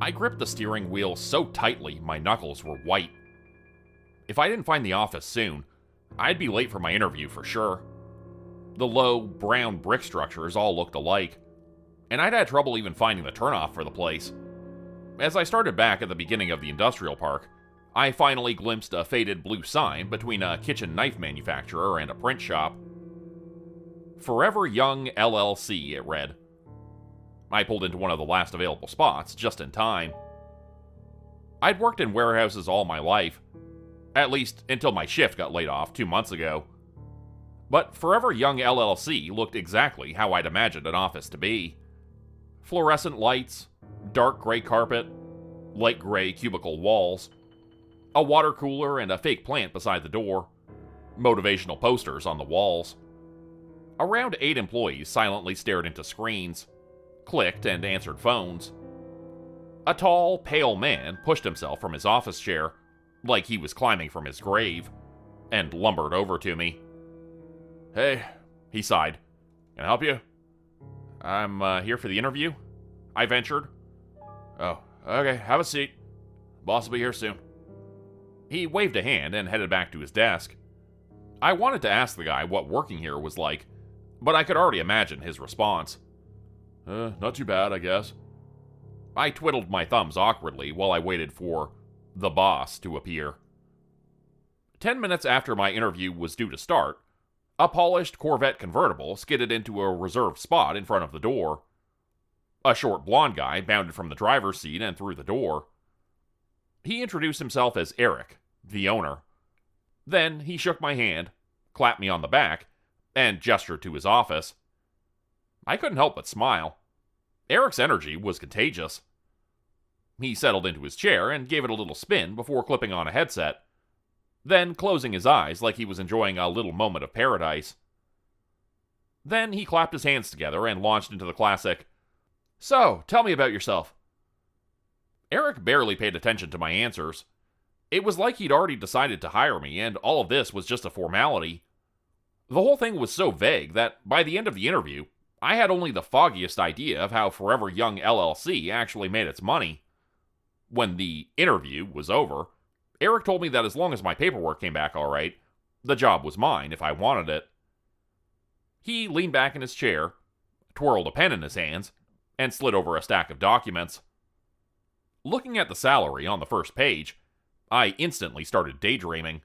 I gripped the steering wheel so tightly my knuckles were white. If I didn't find the office soon, I'd be late for my interview for sure. The low, brown brick structures all looked alike, and I'd had trouble even finding the turnoff for the place. As I started back at the beginning of the industrial park, I finally glimpsed a faded blue sign between a kitchen knife manufacturer and a print shop. Forever Young LLC, it read. I pulled into one of the last available spots just in time. I'd worked in warehouses all my life, at least until my shift got laid off 2 months ago. But Forever Young LLC looked exactly how I'd imagined an office to be. Fluorescent lights, dark gray carpet, light gray cubicle walls, a water cooler and a fake plant beside the door, motivational posters on the walls. Around 8 employees silently stared into screens, clicked and answered phones. A tall, pale man pushed himself from his office chair, like he was climbing from his grave, and lumbered over to me. "Hey," he sighed. "Can I help you?" "I'm here for the interview," I ventured. "Oh, okay, have a seat. Boss will be here soon." He waved a hand and headed back to his desk. I wanted to ask the guy what working here was like, but I could already imagine his response. Not too bad, I guess." I twiddled my thumbs awkwardly while I waited for the boss to appear. 10 minutes after my interview was due to start, a polished Corvette convertible skidded into a reserved spot in front of the door. A short blonde guy bounded from the driver's seat and through the door. He introduced himself as Eric, the owner. Then he shook my hand, clapped me on the back, and gestured to his office. I couldn't help but smile. Eric's energy was contagious. He settled into his chair and gave it a little spin before clipping on a headset, then closing his eyes like he was enjoying a little moment of paradise. Then he clapped his hands together and launched into the classic, "So, tell me about yourself." Eric barely paid attention to my answers. It was like he'd already decided to hire me, and all of this was just a formality. The whole thing was so vague that by the end of the interview, I had only the foggiest idea of how Forever Young LLC actually made its money. When the interview was over, Eric told me that as long as my paperwork came back all right, the job was mine if I wanted it. He leaned back in his chair, twirled a pen in his hands, and slid over a stack of documents. Looking at the salary on the first page, I instantly started daydreaming.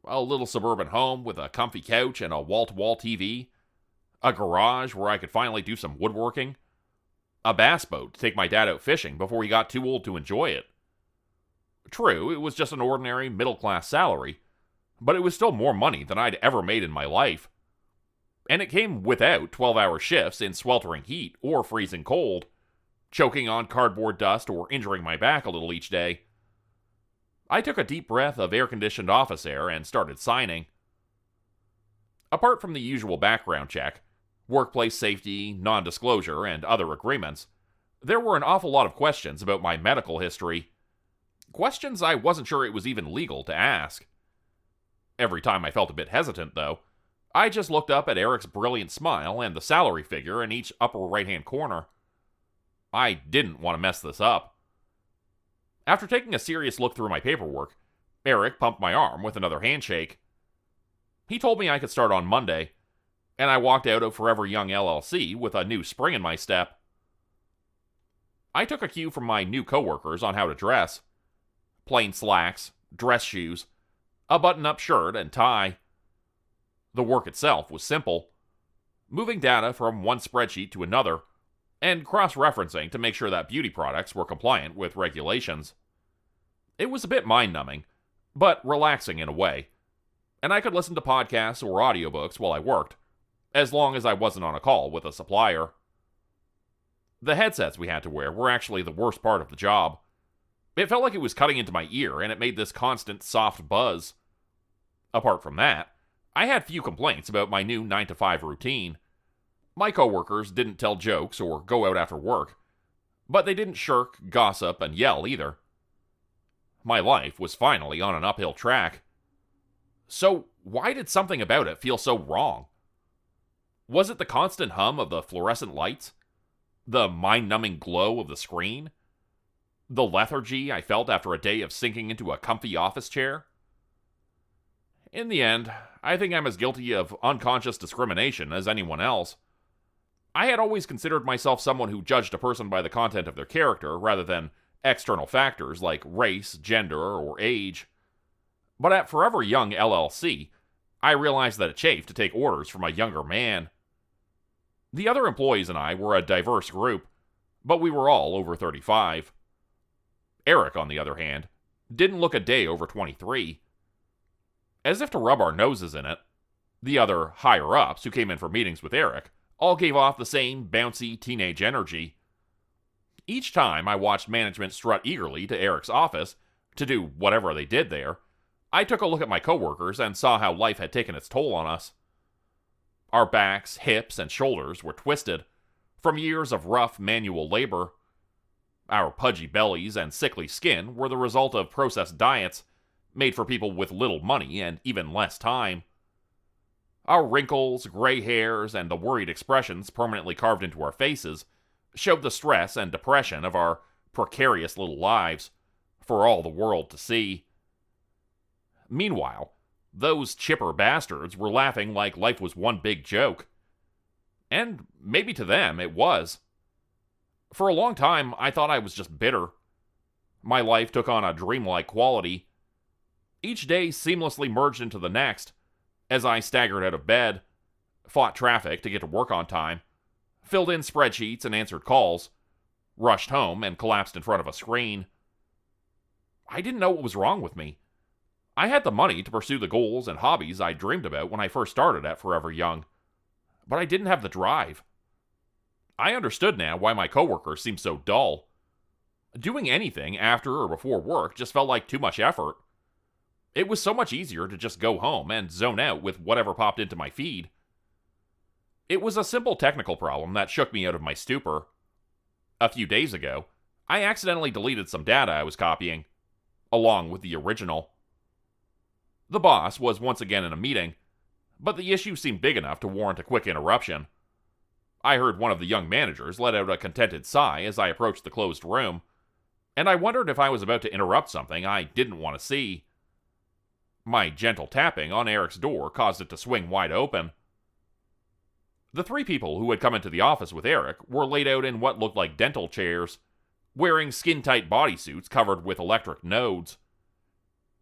A little suburban home with a comfy couch and a wall-to-wall TV, a garage where I could finally do some woodworking, a bass boat to take my dad out fishing before he got too old to enjoy it. True, it was just an ordinary middle-class salary, but it was still more money than I'd ever made in my life. And it came without 12-hour shifts in sweltering heat or freezing cold, choking on cardboard dust or injuring my back a little each day. I took a deep breath of air-conditioned office air and started signing. Apart from the usual background check, workplace safety, non-disclosure, and other agreements, there were an awful lot of questions about my medical history. Questions I wasn't sure it was even legal to ask. Every time I felt a bit hesitant, though, I just looked up at Eric's brilliant smile and the salary figure in each upper right-hand corner. I didn't want to mess this up. After taking a serious look through my paperwork, Eric pumped my arm with another handshake. He told me I could start on Monday, and I walked out of Forever Young LLC with a new spring in my step. I took a cue from my new coworkers on how to dress. Plain slacks, dress shoes, a button-up shirt, and tie. The work itself was simple. Moving data from one spreadsheet to another, and cross-referencing to make sure that beauty products were compliant with regulations. It was a bit mind-numbing, but relaxing in a way, and I could listen to podcasts or audiobooks while I worked, as long as I wasn't on a call with a supplier. The headsets we had to wear were actually the worst part of the job. It felt like it was cutting into my ear, and it made this constant soft buzz. Apart from that, I had few complaints about my new 9-to-5 routine. My coworkers didn't tell jokes or go out after work, but they didn't shirk, gossip, and yell either. My life was finally on an uphill track. So why did something about it feel so wrong? Was it the constant hum of the fluorescent lights? The mind-numbing glow of the screen? The lethargy I felt after a day of sinking into a comfy office chair? In the end, I think I'm as guilty of unconscious discrimination as anyone else. I had always considered myself someone who judged a person by the content of their character rather than external factors like race, gender, or age. But at Forever Young LLC, I realized that it chafed to take orders from a younger man. The other employees and I were a diverse group, but we were all over 35. Eric, on the other hand, didn't look a day over 23. As if to rub our noses in it, the other higher-ups who came in for meetings with Eric all gave off the same bouncy teenage energy. Each time I watched management strut eagerly to Eric's office to do whatever they did there, I took a look at my coworkers and saw how life had taken its toll on us. Our backs, hips, and shoulders were twisted from years of rough manual labor. Our pudgy bellies and sickly skin were the result of processed diets made for people with little money and even less time. Our wrinkles, gray hairs, and the worried expressions permanently carved into our faces showed the stress and depression of our precarious little lives for all the world to see. Meanwhile, those chipper bastards were laughing like life was one big joke. And maybe to them it was. For a long time, I thought I was just bitter. My life took on a dreamlike quality. Each day seamlessly merged into the next, as I staggered out of bed, fought traffic to get to work on time, filled in spreadsheets and answered calls, rushed home and collapsed in front of a screen. I didn't know what was wrong with me. I had the money to pursue the goals and hobbies I dreamed about when I first started at Forever Young, but I didn't have the drive. I understood now why my coworkers seemed so dull. Doing anything after or before work just felt like too much effort. It was so much easier to just go home and zone out with whatever popped into my feed. It was a simple technical problem that shook me out of my stupor. A few days ago, I accidentally deleted some data I was copying, along with the original. The boss was once again in a meeting, but the issue seemed big enough to warrant a quick interruption. I heard one of the young managers let out a contented sigh as I approached the closed room, and I wondered if I was about to interrupt something I didn't want to see. My gentle tapping on Eric's door caused it to swing wide open. The three people who had come into the office with Eric were laid out in what looked like dental chairs, wearing skin-tight bodysuits covered with electric nodes.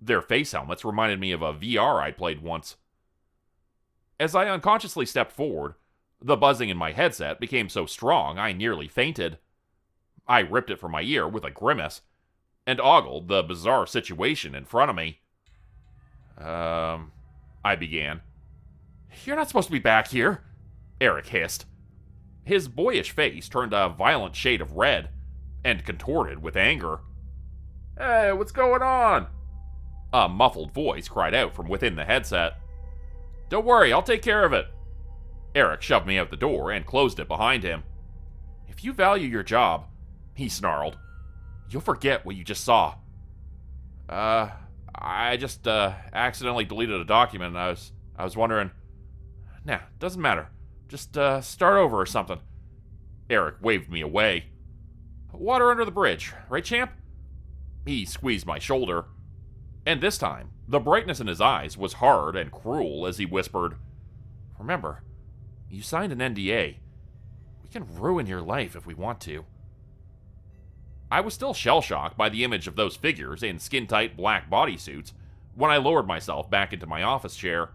Their face helmets reminded me of a VR I'd played once. As I unconsciously stepped forward, the buzzing in my headset became so strong I nearly fainted. I ripped it from my ear with a grimace, and ogled the bizarre situation in front of me. I began. "You're not supposed to be back here," Eric hissed. His boyish face turned a violent shade of red, and contorted with anger. "Hey, what's going on?" A muffled voice cried out from within the headset. "Don't worry, I'll take care of it." Eric shoved me out the door and closed it behind him. "If you value your job," he snarled, "you'll forget what you just saw." I just accidentally deleted a document. I was wondering. Nah, doesn't matter. Just start over or something." Eric waved me away. "Water under the bridge, right, champ?" He squeezed my shoulder, and this time the brightness in his eyes was hard and cruel as he whispered, "Remember, you signed an NDA. We can ruin your life if we want to." I was still shell-shocked by the image of those figures in skin-tight black bodysuits when I lowered myself back into my office chair.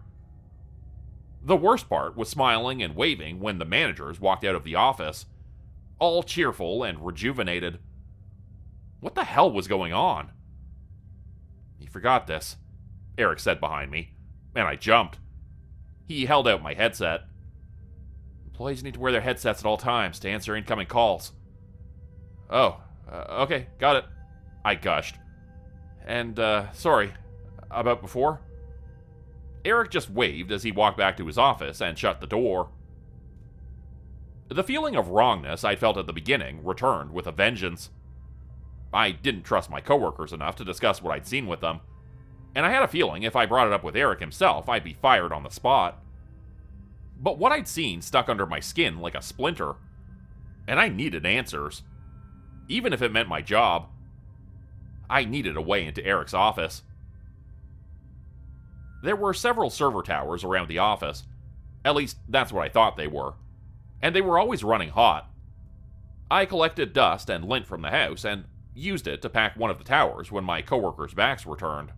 The worst part was smiling and waving when the managers walked out of the office, all cheerful and rejuvenated. What the hell was going on? "You forgot this," Eric said behind me, and I jumped. He held out my headset. "Employees need to wear their headsets at all times to answer incoming calls." "Oh, okay, got it," I gushed. "And, sorry, about before?" Eric just waved as he walked back to his office and shut the door. The feeling of wrongness I'd felt at the beginning returned with a vengeance. I didn't trust my coworkers enough to discuss what I'd seen with them, and I had a feeling if I brought it up with Eric himself, I'd be fired on the spot. But what I'd seen stuck under my skin like a splinter, and I needed answers, even if it meant my job. I needed a way into Eric's office. There were several server towers around the office. At least, that's what I thought they were. And they were always running hot. I collected dust and lint from the house and used it to pack one of the towers when my coworkers' backs were turned.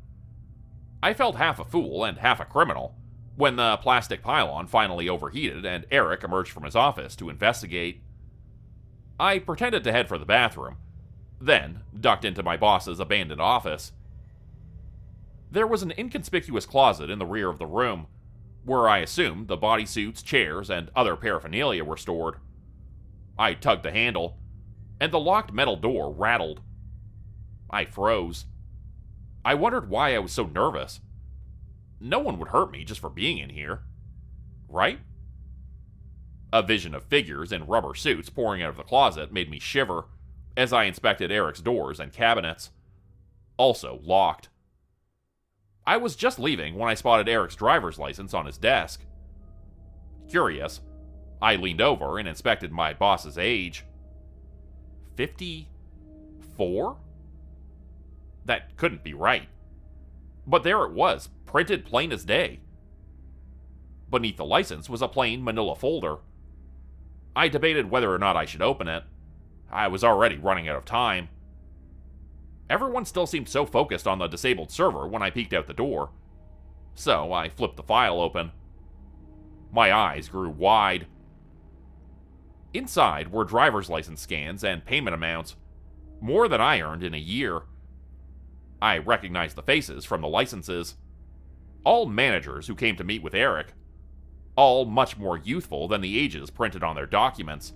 I felt half a fool and half a criminal when the plastic pylon finally overheated and Eric emerged from his office to investigate. I pretended to head for the bathroom, then ducked into my boss's abandoned office. There was an inconspicuous closet in the rear of the room, where I assumed the bodysuits, chairs, and other paraphernalia were stored. I tugged the handle, and the locked metal door rattled. I froze. I wondered why I was so nervous. No one would hurt me just for being in here, right? A vision of figures in rubber suits pouring out of the closet made me shiver as I inspected Eric's doors and cabinets, also locked. I was just leaving when I spotted Eric's driver's license on his desk. Curious, I leaned over and inspected my boss's age. 54? That couldn't be right. But there it was, printed plain as day. Beneath the license was a plain manila folder. I debated whether or not I should open it. I was already running out of time. Everyone still seemed so focused on the disabled server when I peeked out the door. So I flipped the file open. My eyes grew wide. Inside were driver's license scans and payment amounts, more than I earned in a year. I recognized the faces from the licenses. All managers who came to meet with Eric. All much more youthful than the ages printed on their documents.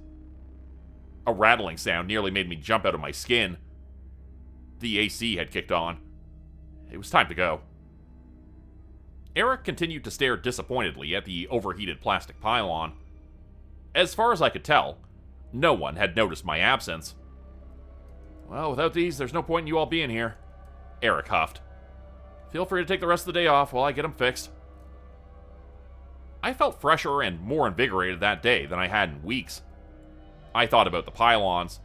A rattling sound nearly made me jump out of my skin. The AC had kicked on. It was time to go. Eric continued to stare disappointedly at the overheated plastic pylon. As far as I could tell, no one had noticed my absence. "Well, without these, there's no point in you all being here," Eric huffed. "Feel free to take the rest of the day off while I get them fixed." I felt fresher and more invigorated that day than I had in weeks. I thought about the pylons,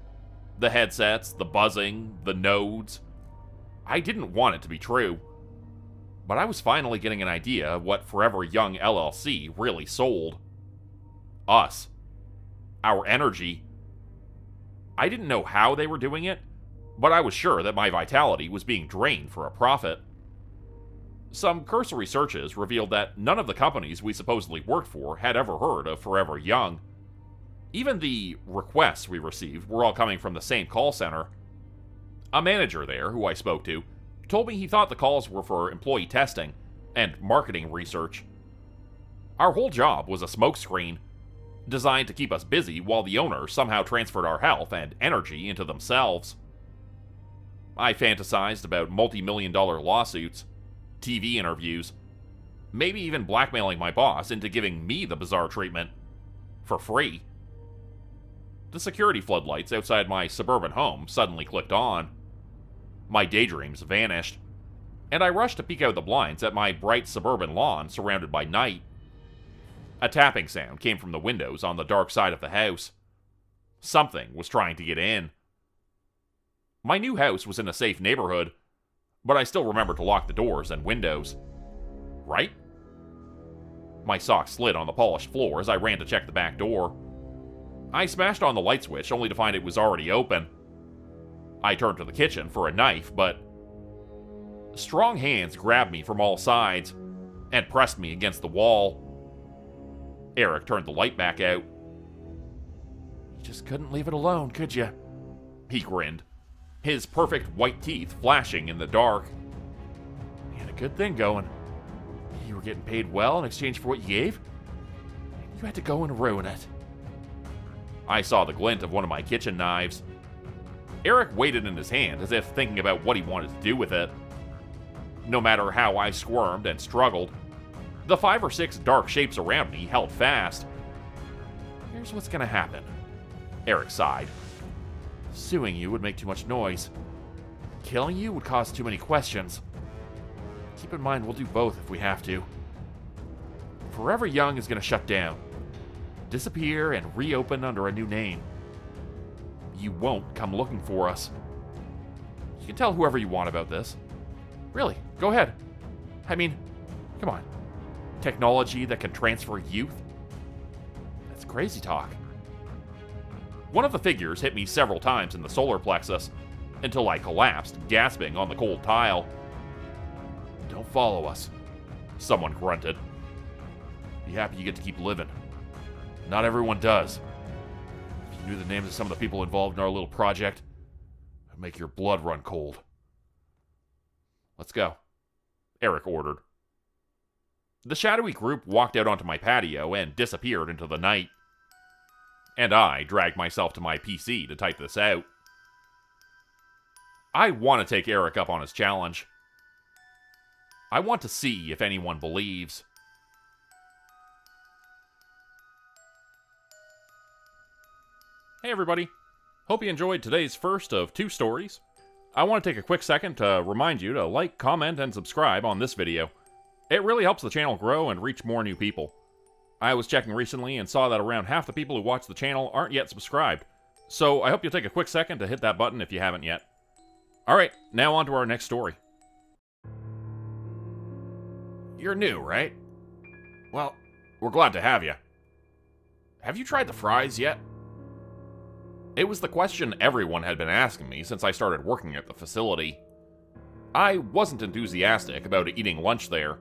the headsets, the buzzing, the nodes. I didn't want it to be true. But I was finally getting an idea of what Forever Young LLC really sold. Us. Our energy. I didn't know how they were doing it, but I was sure that my vitality was being drained for a profit. Some cursory searches revealed that none of the companies we supposedly worked for had ever heard of Forever Young. Even the requests we received were all coming from the same call center. A manager there, who I spoke to, told me he thought the calls were for employee testing and marketing research. Our whole job was a smokescreen, designed to keep us busy while the owner somehow transferred our health and energy into themselves. I fantasized about multi-million-dollar lawsuits, TV interviews, maybe even blackmailing my boss into giving me the bizarre treatment for free. The security floodlights outside my suburban home suddenly clicked on. My daydreams vanished, and I rushed to peek out the blinds at my bright suburban lawn surrounded by night. A tapping sound came from the windows on the dark side of the house. Something was trying to get in. My new house was in a safe neighborhood, but I still remembered to lock the doors and windows. Right? My sock slid on the polished floor as I ran to check the back door. I smashed on the light switch only to find it was already open. I turned to the kitchen for a knife, but strong hands grabbed me from all sides and pressed me against the wall. Eric turned the light back out. "You just couldn't leave it alone, could you?" He grinned, his perfect white teeth flashing in the dark. "You had a good thing going. You were getting paid well in exchange for what you gave. You had to go and ruin it." I saw the glint of one of my kitchen knives. Eric weighed it in his hand as if thinking about what he wanted to do with it. No matter how I squirmed and struggled, the 5 or 6 dark shapes around me held fast. "Here's what's gonna happen," Eric sighed. "Suing you would make too much noise. Killing you would cause too many questions. Keep in mind we'll do both if we have to. Forever Young is gonna shut down, disappear, and reopen under a new name. You won't come looking for us. You can tell whoever you want about this. Really, go ahead. I mean, come on. Technology that can transfer youth? That's crazy talk. One of the figures hit me several times in the solar plexus until I collapsed, gasping on the cold tile. Don't follow us, someone grunted. Be happy you get to keep living. Not everyone does. If you knew the names of some of the people involved in our little project, it'd make your blood run cold. Let's go, Eric ordered. The shadowy group walked out onto my patio and disappeared into the night. And I dragged myself to my PC to type this out. I want to take Eric up on his challenge. I want to see if anyone believes. Hey everybody, hope you enjoyed today's first of 2 stories. I want to take a quick second to remind you to like, comment, and subscribe on this video. It really helps the channel grow and reach more new people. I was checking recently and saw that around half the people who watch the channel aren't yet subscribed, so I hope you'll take a quick second to hit that button if you haven't yet. Alright, now on to our next story. You're new, right? Well, we're glad to have you. Have you tried the fries yet? It was the question everyone had been asking me since I started working at the facility. I wasn't enthusiastic about eating lunch there,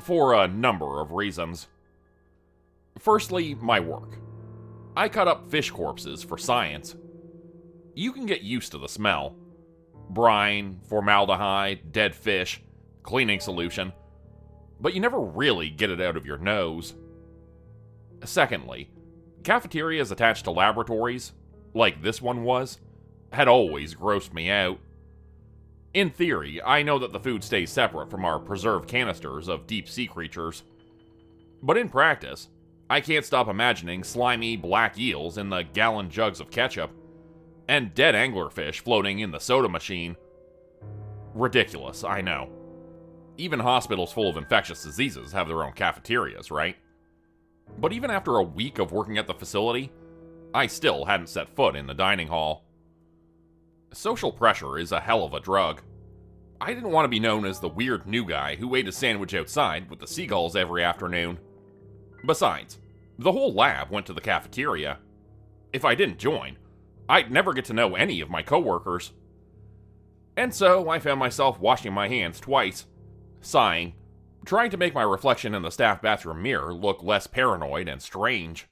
for a number of reasons. Firstly, my work. I cut up fish corpses for science. You can get used to the smell. Brine, formaldehyde, dead fish, cleaning solution, but you never really get it out of your nose. Secondly, cafeterias attached to laboratories, like this one was, had always grossed me out. In theory, I know that the food stays separate from our preserved canisters of deep-sea creatures. But in practice, I can't stop imagining slimy black eels in the gallon jugs of ketchup, and dead anglerfish floating in the soda machine. Ridiculous, I know. Even hospitals full of infectious diseases have their own cafeterias, right? But even after a week of working at the facility, I still hadn't set foot in the dining hall. Social pressure is a hell of a drug. I didn't want to be known as the weird new guy who ate a sandwich outside with the seagulls every afternoon. Besides, the whole lab went to the cafeteria. If I didn't join, I'd never get to know any of my coworkers. And so I found myself washing my hands twice, sighing, trying to make my reflection in the staff bathroom mirror look less paranoid and strange.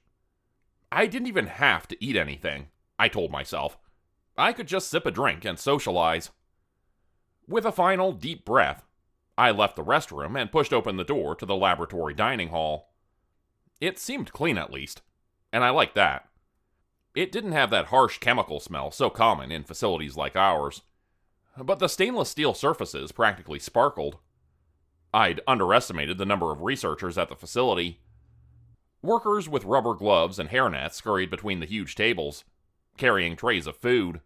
I didn't even have to eat anything, I told myself. I could just sip a drink and socialize. With a final deep breath, I left the restroom and pushed open the door to the laboratory dining hall. It seemed clean at least, and I liked that. It didn't have that harsh chemical smell so common in facilities like ours, but the stainless steel surfaces practically sparkled. I'd underestimated the number of researchers at the facility. Workers with rubber gloves and hairnets scurried between the huge tables, carrying trays of food.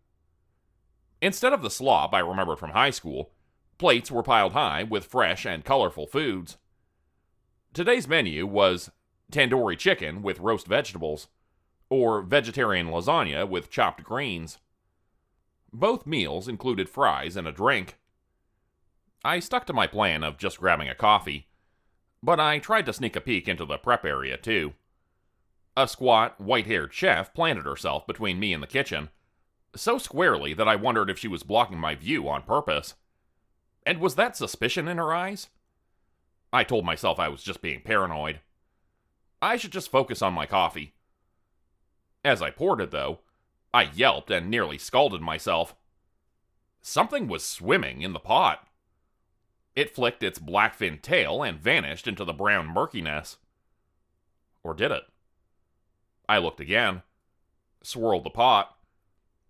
Instead of the slop I remembered from high school, plates were piled high with fresh and colorful foods. Today's menu was tandoori chicken with roast vegetables, or vegetarian lasagna with chopped greens. Both meals included fries and a drink. I stuck to my plan of just grabbing a coffee, but I tried to sneak a peek into the prep area too. A squat, white-haired chef planted herself between me and the kitchen, so squarely that I wondered if she was blocking my view on purpose. And was that suspicion in her eyes? I told myself I was just being paranoid. I should just focus on my coffee. As I poured it, though, I yelped and nearly scalded myself. Something was swimming in the pot. It flicked its black-finned tail and vanished into the brown murkiness. Or did it? I looked again, swirled the pot,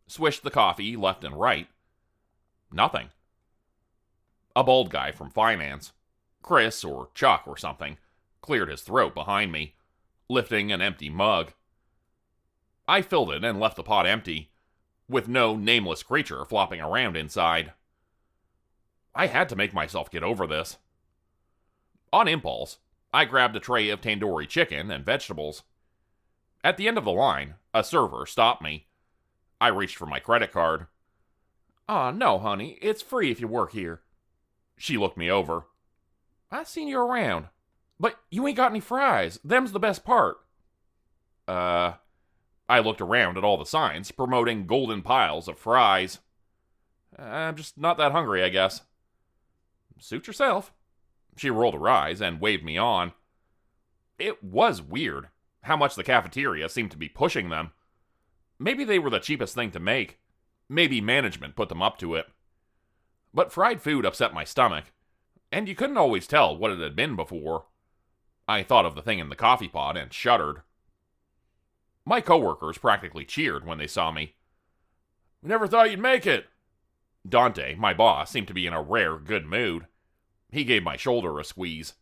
swished the coffee left and right. Nothing. A bald guy from finance, Chris or Chuck or something, cleared his throat behind me, lifting an empty mug. I filled it and left the pot empty, with no nameless creature flopping around inside. I had to make myself get over this. On impulse, I grabbed a tray of tandoori chicken and vegetables. At the end of the line, a server stopped me. I reached for my credit card. Aw, no, honey, it's free if you work here. She looked me over. I seen you around. But you ain't got any fries. Them's the best part. I looked around at all the signs promoting golden piles of fries. I'm just not that hungry, I guess. Suit yourself. She rolled her eyes and waved me on. It was weird how much the cafeteria seemed to be pushing them. Maybe they were the cheapest thing to make. Maybe management put them up to it. But fried food upset my stomach, and you couldn't always tell what it had been before. I thought of the thing in the coffee pot and shuddered. My coworkers practically cheered when they saw me. We never thought you'd make it. Dante, my boss, seemed to be in a rare good mood. He gave my shoulder a squeeze.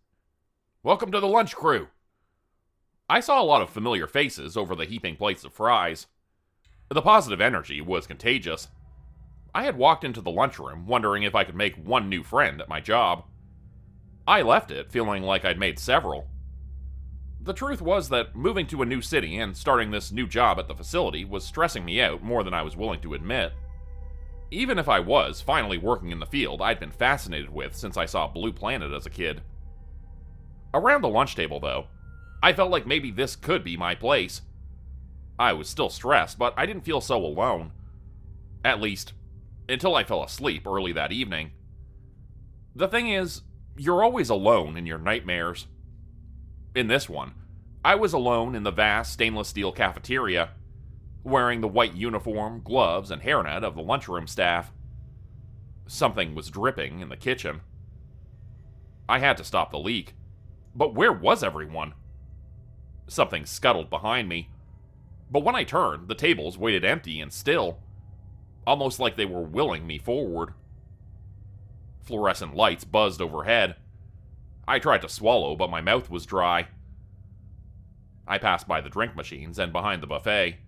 Welcome to the lunch crew. I saw a lot of familiar faces over the heaping plates of fries. The positive energy was contagious. I had walked into the lunchroom wondering if I could make one new friend at my job. I left it feeling like I'd made several. The truth was that moving to a new city and starting this new job at the facility was stressing me out more than I was willing to admit. Even if I was finally working in the field I'd been fascinated with since I saw Blue Planet as a kid. Around the lunch table, though, I felt like maybe this could be my place. I was still stressed, but I didn't feel so alone. At least, until I fell asleep early that evening. The thing is, you're always alone in your nightmares. In this one, I was alone in the vast stainless steel cafeteria, wearing the white uniform, gloves, and hairnet of the lunchroom staff. Something was dripping in the kitchen. I had to stop the leak. But where was everyone? Something scuttled behind me. But when I turned, the tables waited empty and still, almost like they were willing me forward. Fluorescent lights buzzed overhead. I tried to swallow, but my mouth was dry. I passed by the drink machines and behind the buffet.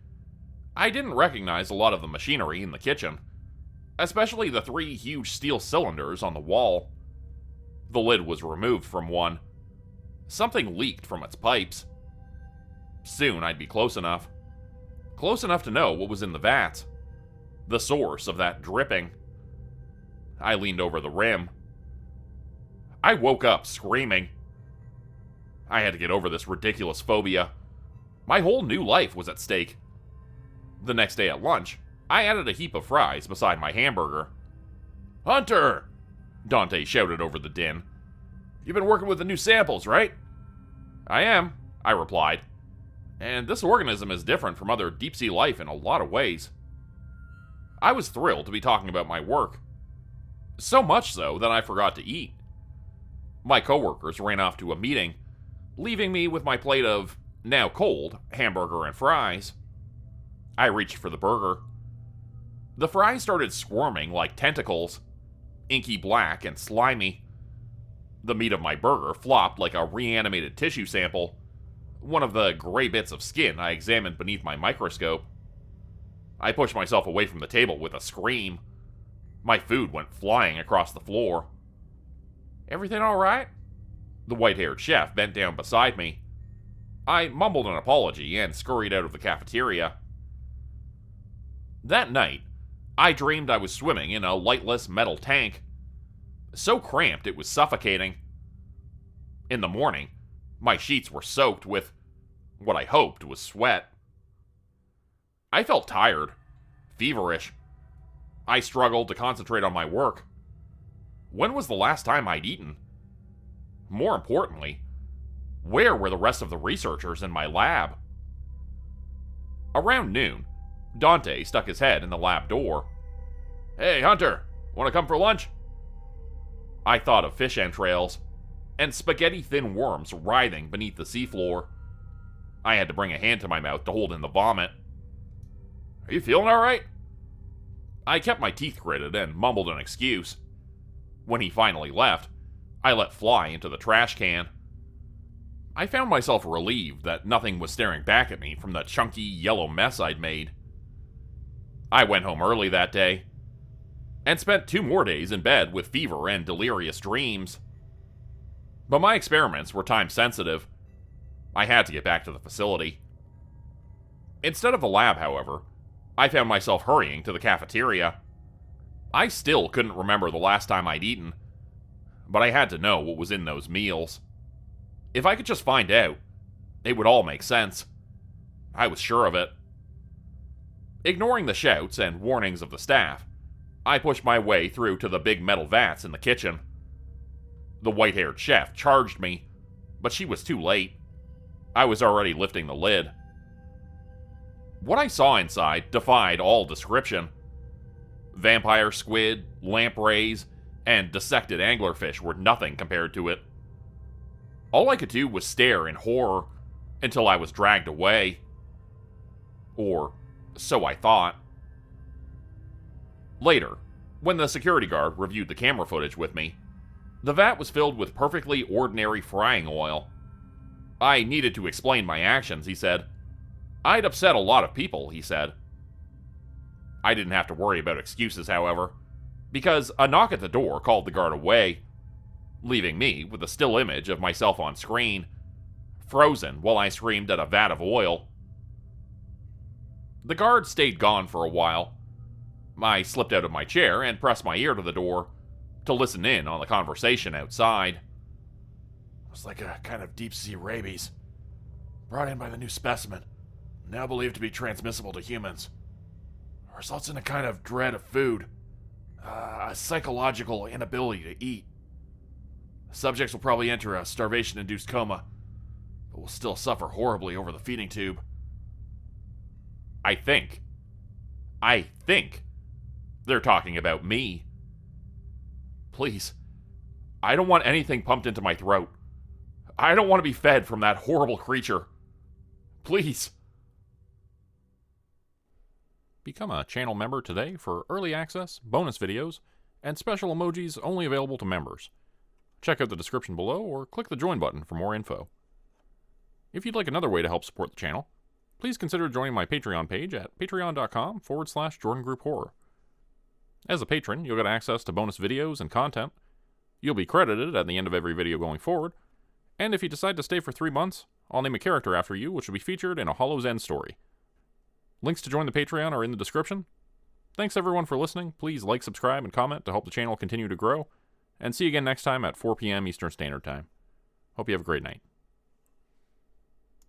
I didn't recognize a lot of the machinery in the kitchen, especially the 3 huge steel cylinders on the wall. The lid was removed from one. Something leaked from its pipes. Soon I'd be close enough. Close enough to know what was in the vats. The source of that dripping. I leaned over the rim. I woke up screaming. I had to get over this ridiculous phobia. My whole new life was at stake. The next day at lunch, I added a heap of fries beside my hamburger. Hunter! Dante shouted over the din. You've been working with the new samples, right? I am, I replied. And this organism is different from other deep-sea life in a lot of ways. I was thrilled to be talking about my work. So much so that I forgot to eat. My coworkers ran off to a meeting, leaving me with my plate of, now cold, hamburger and fries. I reached for the burger. The fries started squirming like tentacles, inky black and slimy. The meat of my burger flopped like a reanimated tissue sample, one of the gray bits of skin I examined beneath my microscope. I pushed myself away from the table with a scream. My food went flying across the floor. Everything all right? The white-haired chef bent down beside me. I mumbled an apology and scurried out of the cafeteria. That night, I dreamed I was swimming in a lightless metal tank. So cramped it was suffocating. In the morning, my sheets were soaked with what I hoped was sweat. I felt tired, feverish. I struggled to concentrate on my work. When was the last time I'd eaten? More importantly, where were the rest of the researchers in my lab? Around noon, Dante stuck his head in the lab door. Hey, Hunter, want to come for lunch? I thought of fish entrails and spaghetti-thin worms writhing beneath the seafloor. I had to bring a hand to my mouth to hold in the vomit. Are you feeling all right? I kept my teeth gritted and mumbled an excuse. When he finally left, I let fly into the trash can. I found myself relieved that nothing was staring back at me from the chunky yellow mess I'd made. I went home early that day, and spent 2 more days in bed with fever and delirious dreams. But my experiments were time-sensitive. I had to get back to the facility. Instead of the lab, however, I found myself hurrying to the cafeteria. I still couldn't remember the last time I'd eaten, but I had to know what was in those meals. If I could just find out, it would all make sense. I was sure of it. Ignoring the shouts and warnings of the staff, I pushed my way through to the big metal vats in the kitchen. The white-haired chef charged me, but she was too late. I was already lifting the lid. What I saw inside defied all description. Vampire squid, lampreys, and dissected anglerfish were nothing compared to it. All I could do was stare in horror until I was dragged away. Or so I thought. Later, when the security guard reviewed the camera footage with me, the vat was filled with perfectly ordinary frying oil. I needed to explain my actions, he said. I'd upset a lot of people, he said. I didn't have to worry about excuses, however, because a knock at the door called the guard away, leaving me with a still image of myself on screen, frozen while I screamed at a vat of oil. The guard stayed gone for a while. I slipped out of my chair and pressed my ear to the door to listen in on the conversation outside. It was like a kind of deep-sea rabies, brought in by the new specimen, now believed to be transmissible to humans. Results in a kind of dread of food, a psychological inability to eat. Subjects will probably enter a starvation-induced coma, but will still suffer horribly over the feeding tube. I think they're talking about me. Please, I don't want anything pumped into my throat. I don't want to be fed from that horrible creature. Please. Become a channel member today for early access, bonus videos, and special emojis only available to members. Check out the description below or click the join button for more info. If you'd like another way to help support the channel, please consider joining my Patreon page at patreon.com/Jordan Group Horror. As a patron, you'll get access to bonus videos and content. You'll be credited at the end of every video going forward, and if you decide to stay for 3 months, I'll name a character after you, which will be featured in a Hollow's End story. Links to join the Patreon are in the description. Thanks everyone for listening. Please like, subscribe, and comment to help the channel continue to grow. And see you again next time at 4 p.m. Eastern Standard Time. Hope you have a great night.